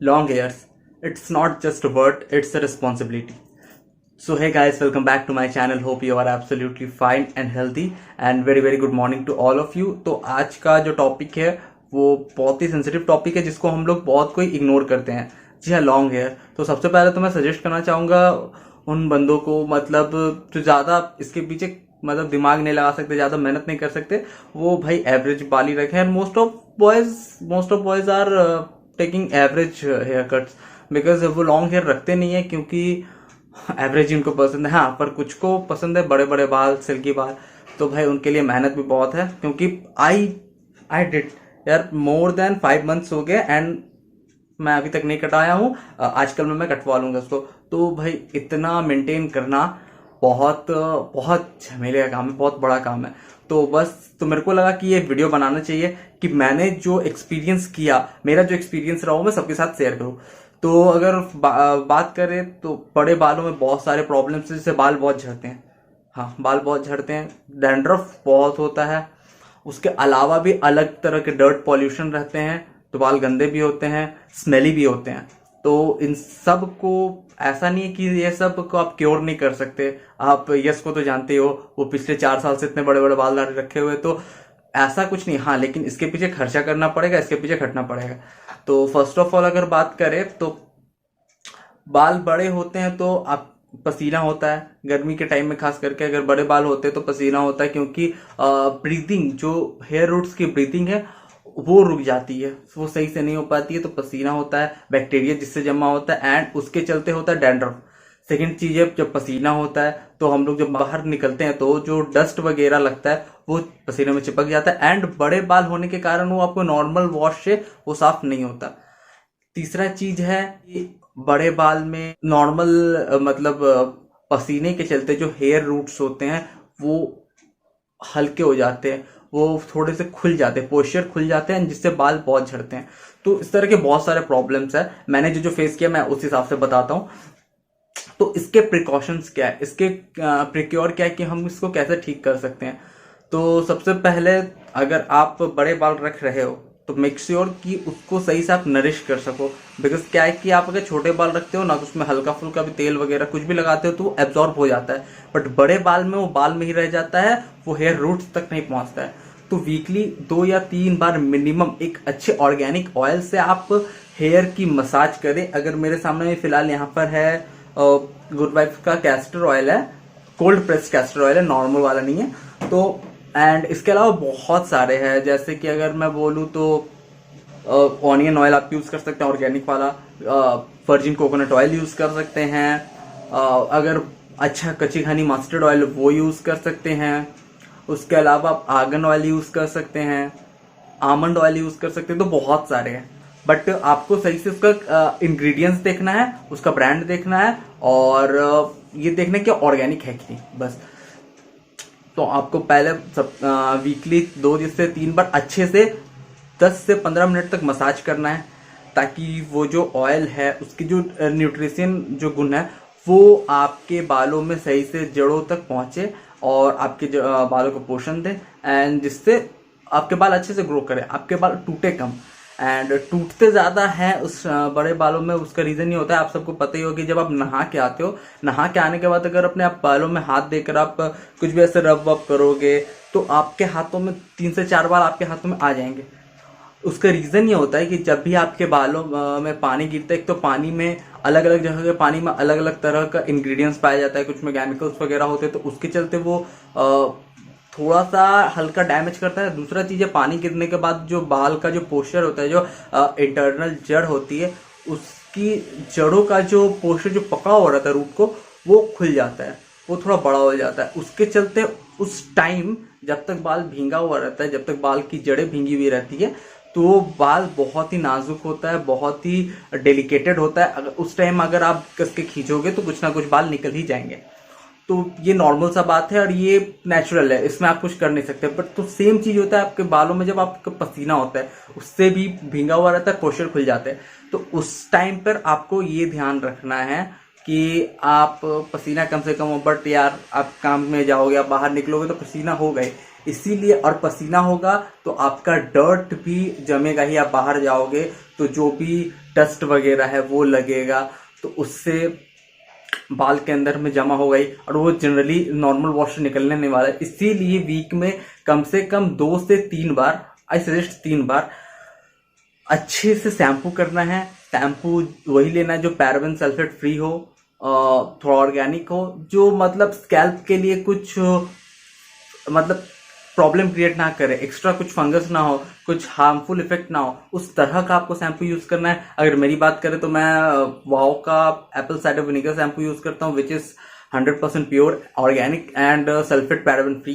long hairs. It's not just a word, it's a responsibility. So hey guys, welcome back to my channel. Hope you are absolutely fine and healthy and very good morning to all of you. तो आज का जो topic है वो बहुत ही sensitive topic है जिसको हम लोग बहुत कोई इग्नोर करते हैं। जी हाँ, लॉन्ग हेयर। तो सबसे पहले तो मैं सजेस्ट करना चाहूँगा उन बंदों को, मतलब जो ज़्यादा इसके पीछे मतलब दिमाग नहीं लगा सकते, ज़्यादा मेहनत नहीं कर सकते, वो भाई एवरेज बाल ही रखें। And most of boys are taking average hair cuts because वो लॉन्ग हेयर रखते नहीं है क्योंकि एवरेज इनको पसंद है। हाँ, पर कुछ को पसंद है बड़े बड़े बाल, सिल्की बाल, तो भाई उनके लिए मेहनत भी बहुत है। क्योंकि आई डिड यार मोर देन 5 months हो गए एंड मैं अभी तक नहीं कटाया हूँ। आजकल मैं कटवा लूंगा उसको। तो भाई इतना मेंटेन करना बहुत झमेले का काम है, बहुत बड़ा काम है। तो मेरे को लगा कि ये वीडियो बनाना चाहिए कि मैंने जो एक्सपीरियंस किया, मेरा जो एक्सपीरियंस रहा वो मैं सबके साथ शेयर करूँ। तो अगर बात करें तो बड़े बालों में बहुत सारे प्रॉब्लम्स हैं, जैसे बाल बहुत झड़ते हैं। हाँ, बाल बहुत झड़ते हैं, डैंड्रफ बहुत होता है, उसके अलावा भी अलग तरह के डर्ट पॉल्यूशन रहते हैं, तो बाल गंदे भी होते हैं, स्मेली भी होते हैं। तो इन सब को ऐसा नहीं है कि ये सब को आप क्योर नहीं कर सकते। आप यस को तो जानते हो, वो पिछले 4 साल से इतने बड़े बड़े बाल दाढ़ी रखे हुए, तो ऐसा कुछ नहीं। हाँ, लेकिन इसके पीछे खर्चा करना पड़ेगा, इसके पीछे खटना पड़ेगा। तो फर्स्ट ऑफ ऑल अगर बात करें तो बाल बड़े होते हैं तो आप पसीना होता है गर्मी के टाइम में, खास करके अगर बड़े बाल होते हैं तो पसीना होता है क्योंकि ब्रीदिंग, जो हेयर रूट्स की ब्रीदिंग है वो रुक जाती है, वो सही से नहीं हो पाती है। तो पसीना होता है, बैक्टीरिया जिससे जमा होता है एंड उसके चलते होता है डैंड्रफ। सेकंड चीज है, जब पसीना होता है तो हम लोग जब बाहर निकलते हैं तो जो डस्ट वगैरह लगता है वो पसीने में चिपक जाता है एंड बड़े बाल होने के कारण वो आपको नॉर्मल वॉश से वो साफ नहीं होता। तीसरा चीज है कि बड़े बाल में नॉर्मल मतलब पसीने के चलते जो हेयर रूट्स होते हैं वो हल्के हो जाते हैं, वो थोड़े से खुल जाते हैं, पोस्चर खुल जाते हैं जिससे बाल बहुत झड़ते हैं। तो इस तरह के बहुत सारे प्रॉब्लम्स है। मैंने जो फेस किया मैं उस हिसाब से बताता हूँ। तो इसके प्रिकॉशंस क्या है, इसके प्रिक्योर क्या है कि हम इसको कैसे ठीक कर सकते हैं। तो सबसे पहले अगर आप बड़े बाल रख रहे हो तो मेक श्योर कि उसको सही से आप नरिश कर सको। बिकॉज क्या है कि आप अगर छोटे बाल रखते हो ना तो उसमें हल्का फुल्का भी तेल वगैरह कुछ भी लगाते हो तो वो एब्जॉर्ब हो जाता है, बट बड़े बाल में वो बाल में ही रह जाता है, वो हेयर रूट्स तक नहीं पहुंचता है। तो वीकली 2 या 3 बार मिनिमम एक अच्छे ऑर्गेनिक ऑयल से आप हेयर की मसाज करें। अगर मेरे सामने फिलहाल यहाँ पर है गुड वाइफ का कैस्टर ऑयल है, कोल्ड प्रेस कैस्टर ऑयल है, नॉर्मल वाला नहीं है। तो एंड इसके अलावा बहुत सारे हैं, जैसे कि अगर मैं बोलूँ तो ऑनियन ऑयल आप यूज कर सकते हैं, ऑर्गेनिक वाला, वर्जिन कोकोनट ऑयल यूज कर सकते हैं, अगर अच्छा कच्ची घनी मस्टर्ड ऑयल वो यूज कर सकते हैं। उसके अलावा आप आर्गन ऑयल यूज कर सकते हैं, आमंड ऑयल यूज कर सकते हैं। तो बहुत सारे हैं, बट आपको सही से उसका इंग्रेडिएंट्स देखना है, उसका ब्रांड देखना है और ये देखना है कि ऑर्गेनिक है कि नहीं, बस। तो आपको पहले वीकली 2 से 3 बार अच्छे से 10 से 15 मिनट तक मसाज करना है, ताकि वो जो ऑयल है उसकी जो न्यूट्रिशन जो गुण है वो आपके बालों में सही से जड़ों तक पहुंचे और आपके बालों को पोषण दे एंड जिससे आपके बाल अच्छे से ग्रो करें, आपके बाल टूटे कम। एंड टूटते ज्यादा है उस बड़े बालों में, उसका रीजन ये होता है, आप सबको पता ही होगा कि जब आप नहा के आते हो, नहा के आने के बाद अगर अपने आप बालों में हाथ देकर आप कुछ भी ऐसे रब वब करोगे तो आपके हाथों में 3 से 4 बाल आपके हाथों में आ जाएंगे। उसका रीजन ये होता है कि जब भी आपके बालों में पानी गिरता है, एक तो पानी में अलग अलग जगह के पानी में अलग अलग तरह का इंग्रेडिएंट्स पाया जाता है, कुछ में केमिकल्स वगैरह होते हैं, तो उसके चलते वो थोड़ा सा हल्का डैमेज करता है। दूसरा चीज है, पानी गिरने के बाद जो बाल का जो पोस्चर होता है, जो इंटरनल जड़ होती है, उसकी जड़ों का जो पोस्चर जो पकड़ा हुआ रहता है रूट को, वो खुल जाता है, वो थोड़ा बड़ा हो जाता है। उसके चलते उस टाइम जब तक बाल भींगा हुआ रहता है, जब तक बाल की जड़ें भींगी हुई रहती है, तो बाल बहुत ही नाजुक होता है, बहुत ही डेलिकेटेड होता है। अगर उस टाइम अगर आप कस के खींचोगे तो कुछ ना कुछ बाल निकल ही जाएंगे। तो ये नॉर्मल सा बात है और ये नेचुरल है, इसमें आप कुछ कर नहीं सकते। बट तो सेम चीज होता है आपके बालों में, जब आपका पसीना होता है उससे भी भींगा हुआ रहता है, पोस्चर खुल जाते हैं। तो उस टाइम पर आपको ये ध्यान रखना है कि आप पसीना कम से कम हो, बट यार आप काम में जाओगे, आप बाहर निकलोगे तो पसीना हो गए, इसीलिए। और पसीना होगा तो आपका डर्ट भी जमेगा ही, आप बाहर जाओगे तो तो जो भी डस्ट वगैरह है वो लगेगा, तो उससे बाल के अंदर में जमा हो गई और वो जनरली नॉर्मल वॉश से निकलने नहीं वाला है। इसीलिए वीक में कम से कम 2 से 3 बार, आई सजेस्ट 3 बार अच्छे से शैम्पू करना है। शैम्पू वही लेना है जो पैराबेन सल्फेट फ्री हो, थोड़ा ऑर्गेनिक हो, जो मतलब स्कैल्प के लिए कुछ मतलब प्रॉब्लम क्रिएट ना करे, एक्स्ट्रा कुछ फंगस ना हो, कुछ हार्मफुल इफेक्ट ना हो, उस तरह का आपको शैम्पू यूज करना है। अगर मेरी बात करें तो मैं वाओ का Apple cider vinegar shampoo use करता हूँ, which is 100% pure, organic and sulphate paraben free.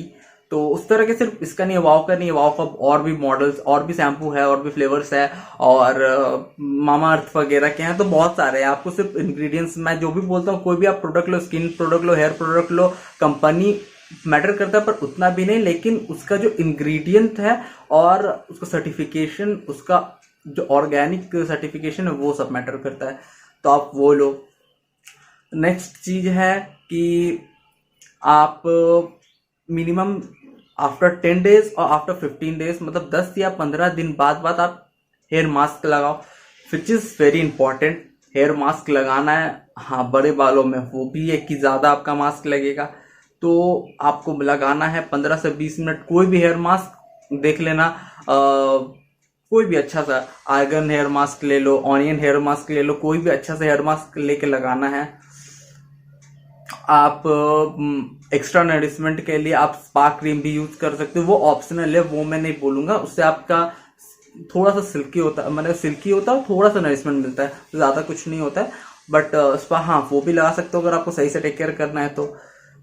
तो उस तरह के सिर्फ इसका नहीं है, वाओ का नहीं है, वाओ का और भी मॉडल्स, और भी शैम्पू है, और भी फ्लेवर्स है, और मामा अर्थ वगैरह के हैं, तो बहुत सारे हैं। आपको सिर्फ इंग्रेडिएंट्स, मैं जो भी बोलता हूँ, कोई भी आप प्रोडक्ट लो, स्किन प्रोडक्ट लो, हेयर प्रोडक्ट लो, कंपनी मैटर करता है पर उतना भी नहीं, लेकिन उसका जो इंग्रेडिएंट है और उसका सर्टिफिकेशन, उसका जो ऑर्गेनिक सर्टिफिकेशन है वो सब मैटर करता है, तो आप वो लो। नेक्स्ट चीज है कि आप मिनिमम आफ्टर 10 डेज और आफ्टर 15 डेज, मतलब 10 या 15 दिन बाद आप हेयर मास्क लगाओ, which is very important. Hair mask लगाना है, हाँ, बड़े बालों में वो भी है कि ज्यादा आपका मास्क लगेगा, तो आपको लगाना है 15 से 20 मिनट। कोई भी हेयर मास्क देख लेना, कोई भी अच्छा सा आर्गन हेयर मास्क ले लो, ऑनियन हेयर मास्क ले लो, कोई भी अच्छा सा हेयर मास्क लेके लगाना है। आप एक्स्ट्रा नरिशमेंट के लिए आप स्पा क्रीम भी यूज कर सकते हो, वो ऑप्शनल है, वो मैं नहीं बोलूंगा। उससे आपका थोड़ा सा सिल्की होता है, मतलब सिल्की होता है, थोड़ा सा नरिशमेंट मिलता है, ज्यादा कुछ नहीं होता है, बट स्पा हाँ वो भी लगा सकते हो अगर आपको सही से टेक केयर करना है तो।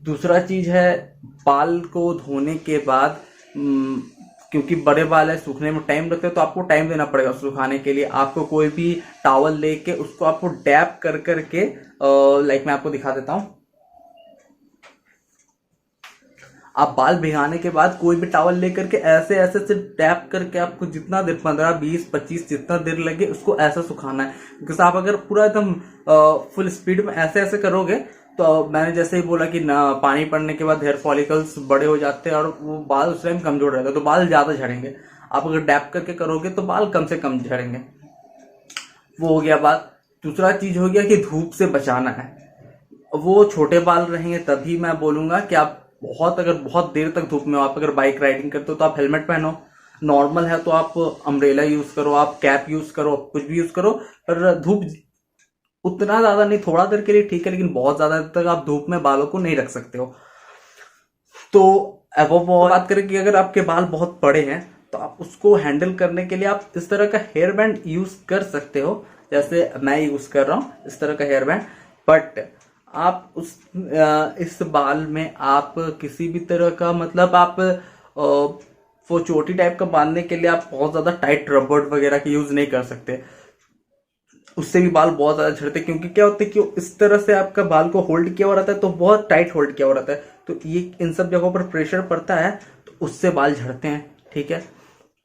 दूसरा चीज है, बाल को धोने के बाद, क्योंकि बड़े बाल है, सूखने में टाइम लगता है, तो आपको टाइम देना पड़ेगा सुखाने के लिए। आपको कोई भी टॉवल लेके उसको आपको डैप कर करके, लाइक मैं आपको दिखा देता हूँ। आप बाल भिगाने के बाद कोई भी टॉवल लेकर के ऐसे ऐसे से टैप करके, आपको जितना देर, 15, 20, 25 जितना देर लगे उसको ऐसा सुखाना है। बिकॉज आप अगर पूरा एकदम फुल स्पीड में ऐसे ऐसे करोगे तो मैंने जैसे ही बोला कि ना, पानी पड़ने के बाद हेयर फॉलिकल्स बड़े हो जाते हैं और वो बाल उस टाइम कमजोर रहेगा, तो बाल ज्यादा झड़ेंगे। आप अगर डैप करके करोगे तो बाल कम से कम झड़ेंगे। वो हो गया बात। दूसरा चीज हो गया कि धूप से बचाना है। वो छोटे बाल रहेंगे तभी मैं बोलूंगा कि आप अगर बहुत देर तक धूप में हो, आप अगर बाइक राइडिंग करते हो तो आप हेलमेट पहनो, नॉर्मल है तो आप अम्ब्रेला यूज करो, आप कैप यूज करो, कुछ भी यूज करो, पर धूप उतना ज्यादा नहीं, थोड़ा देर के लिए ठीक है, लेकिन बहुत ज्यादा देर तक आप धूप में बालों को नहीं रख सकते हो। तो वो बात करें कि अगर आपके बाल बहुत बड़े हैं तो आप उसको हैंडल करने के लिए आप इस तरह का हेयर बैंड यूज कर सकते हो, जैसे मैं यूज कर रहा हूं इस तरह का हेयर बैंड। बट आप इस बाल में आप किसी भी तरह का, मतलब आप वो चोटी टाइप का बांधने के लिए आप बहुत ज्यादा टाइट रबड़ वगैरह की यूज नहीं कर सकते, उससे भी बाल बहुत ज्यादा झड़ते। क्योंकि क्या होता है कि इस तरह से आपका बाल को होल्ड किया हुआ रहता है, तो बहुत टाइट होल्ड किया हुआ रहता है, तो ये इन सब जगहों पर प्रेशर पड़ता है तो उससे बाल झड़ते हैं। ठीक है,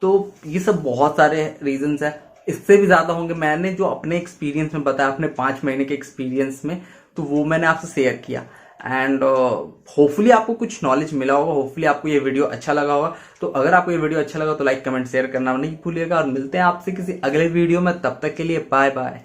तो ये सब बहुत सारे रीजंस है, इससे भी ज्यादा होंगे। मैंने जो अपने एक्सपीरियंस में बताया, अपने 5 महीने के एक्सपीरियंस में, तो वो मैंने आपसे शेयर किया। एंड होपफुली आपको कुछ नॉलेज मिला होगा, होपफुली आपको ये वीडियो अच्छा लगा होगा। तो अगर आपको ये वीडियो अच्छा लगा तो लाइक, कमेंट, शेयर करना नहीं भूलिएगा, और मिलते हैं आपसे किसी अगले वीडियो में। तब तक के लिए बाय बाय।